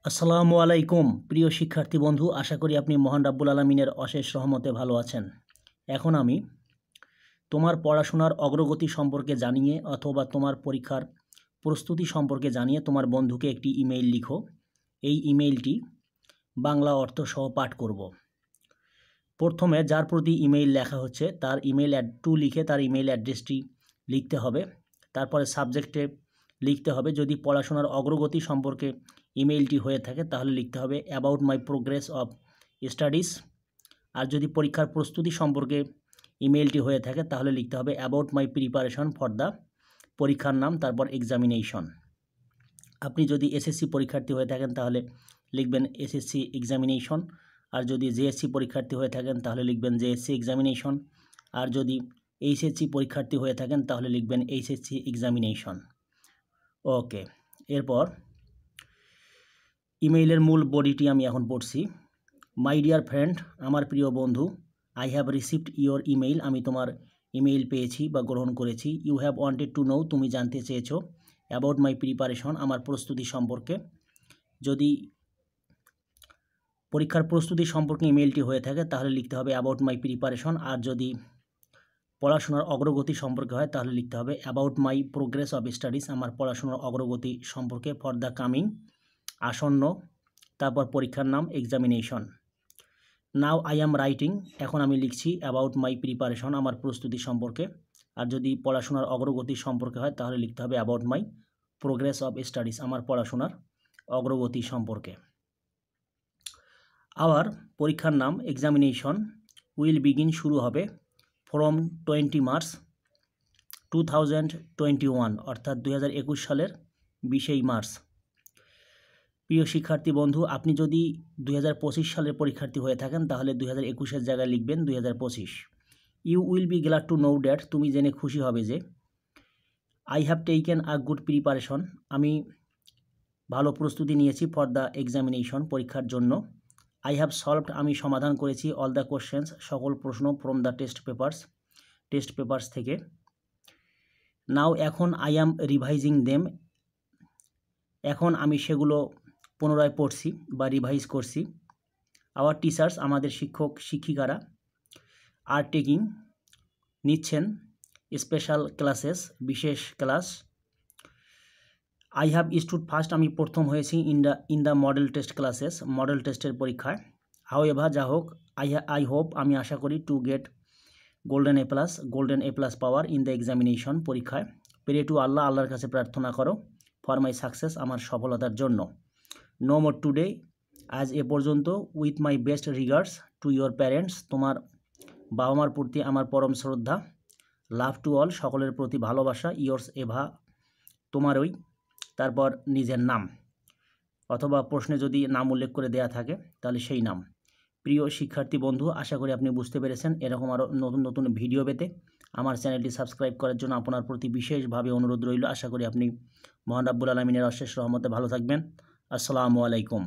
আসসালামু আলাইকুম প্রিয় শিক্ষার্থী বন্ধু, আশা করি আপনি মহান রাব্বুল আলামিনের অশেষ রহমতে ভালো আছেন। এখন আমি তোমার পড়াশোনার অগ্রগতি সম্পর্কে জানিয়ে অথবা তোমার পরীক্ষার প্রস্তুতি সম্পর্কে জানিয়ে তোমার বন্ধুকে একটি ইমেইল লিখো। এই ইমেইলটি বাংলা অর্থ সহ পাঠ করব। প্রথমে যার প্রতি ইমেইল লেখা হচ্ছে তার ইমেইল লিখে তার ইমেইল অ্যাড্রেসটি লিখতে হবে। তারপরে সাবজেক্টে লিখতে হবে, যদি পড়াশোনার অগ্রগতি সম্পর্কে ইমেইলটি হয়ে থাকে তাহলে লিখতে হবে about my progress of studies. আর যদি পরীক্ষার প্রস্তুতি সম্পর্কে ইমেইলটি হয়ে থাকে তাহলে লিখতে হবে about my preparation for the, পরীক্ষার নাম, তারপর এক্সামিনেশন। আপনি যদি এসএসসি পরীক্ষার্থী হয়ে থাকেন তাহলে লিখবেন এসএসসি এক্সামিনেশন। আর যদি জেএসসি পরীক্ষার্থী হয়ে থাকেন তাহলে লিখবেন জেএসসি এক্সামিনেশন। আর যদি এইচএসসি পরীক্ষার্থী হয়ে থাকেন তাহলে লিখবেন এইচএসসি এক্সামিনেশন। ওকে, এরপর ইমেইলের মূল বডিটি আমি এখন পড়ছি। মাই ডিয়ার ফ্রেন্ড, আমার প্রিয় বন্ধু, I have received your email, আমি তোমার ইমেইল পেয়েছি বা গ্রহণ করেছি। You have wanted to know, তুমি জানতে চেয়েছো। অ্যাবাউট মাই প্রিপারেশন, আমার প্রস্তুতি সম্পর্কে। যদি পরীক্ষার প্রস্তুতি সম্পর্কে ইমেইলটি হয়ে থাকে তাহলে লিখতে হবে অ্যাবাউট মাই প্রিপারেশন। আর যদি পড়াশোনার অগ্রগতি সম্পর্কে হয় তাহলে লিখতে হবে about my progress of studies, আমার পড়াশোনার অগ্রগতি সম্পর্কে। ফর দ্য কামিং, আসন্ন, তারপর পরীক্ষার নাম examination. Now I am writing, এখন আমি লিখছি অ্যাবাউট মাই প্রিপারেশন, আমার প্রস্তুতি সম্পর্কে। আর যদি পড়াশোনার অগ্রগতি সম্পর্কে হয় তাহলে লিখতে হবে about my progress of studies, আমার পড়াশোনার অগ্রগতি সম্পর্কে। আবার পরীক্ষার নাম এক্সামিনেশন উইল বিগিন, শুরু হবে ফ্রম 20 মার্চ 2021, অর্থাৎ 2021 সালের 20 মার্চ। প্রিয় শিক্ষার্থী বন্ধু, আপনি যদি 2025 সালের পরীক্ষার্থী হয়ে থাকেন তাহলে 2021-এর জায়গায় লিখবেন 2025। You will be glad to know that, তুমি জেনে খুশি হবে যে। I have taken a good preparation, আমি ভালো প্রস্তুতি নিয়েছি। ফর দ্য এক্সামিনেশন, পরীক্ষার জন্য। আই হ্যাভ সলভড, আমি সমাধান করেছি। অল দ্য কোশ্চেন্স, সকল প্রশ্ন। ফ্রম দ্য টেস্ট পেপার্স থেকে। নাও, এখন। আই অ্যাম রিভাইজিং দেম, এখন আমি সেগুলো পুনরায় পড়ছি বা রিভাইজ করছি। আওয়ার টিচার্স, আমাদের শিক্ষক শিক্ষিকারা। আর টেকিং, নিচ্ছেন। স্পেশাল ক্লাসেস, বিশেষ class. I have stood first, আমি প্রথম হয়েছি। In the model test classes, model টেস্টের পরীক্ষায়। হাউএভার, যা হোক। আই হোপ, আমি আশা করি। To get golden A plus power in the examination, পরীক্ষায়। প্রে টু আল্লাহ, আল্লাহর কাছে প্রার্থনা করো। ফর মাই সাকসেস, আমার সফলতার জন্য। নো মোর টুডে, আজ এ পর্যন্ত। With my best regards to your parents, তোমার বাবা মার প্রতি আমার পরম শ্রদ্ধা। লাভ টু অল, সকলের প্রতি ভালোবাসা। ইয়োর্স এভা, তোমারই। তারপর নিজের নাম, অথবা প্রশ্নে যদি নাম উল্লেখ করে দেয়া থাকে তাহলে সেই নাম। প্রিয় শিক্ষার্থী বন্ধু, আশা করি আপনি বুঝতে পেরেছেন। এরকম আরও নতুন নতুন ভিডিও পেতে আমার চ্যানেলটি সাবস্ক্রাইব করার জন্য আপনার প্রতি বিশেষভাবে অনুরোধ রইল। আশা করি আপনি মহান রাব্বুল আলামিনের অশেষ রহমতে ভালো থাকবেন। আসসালামু আলাইকুম।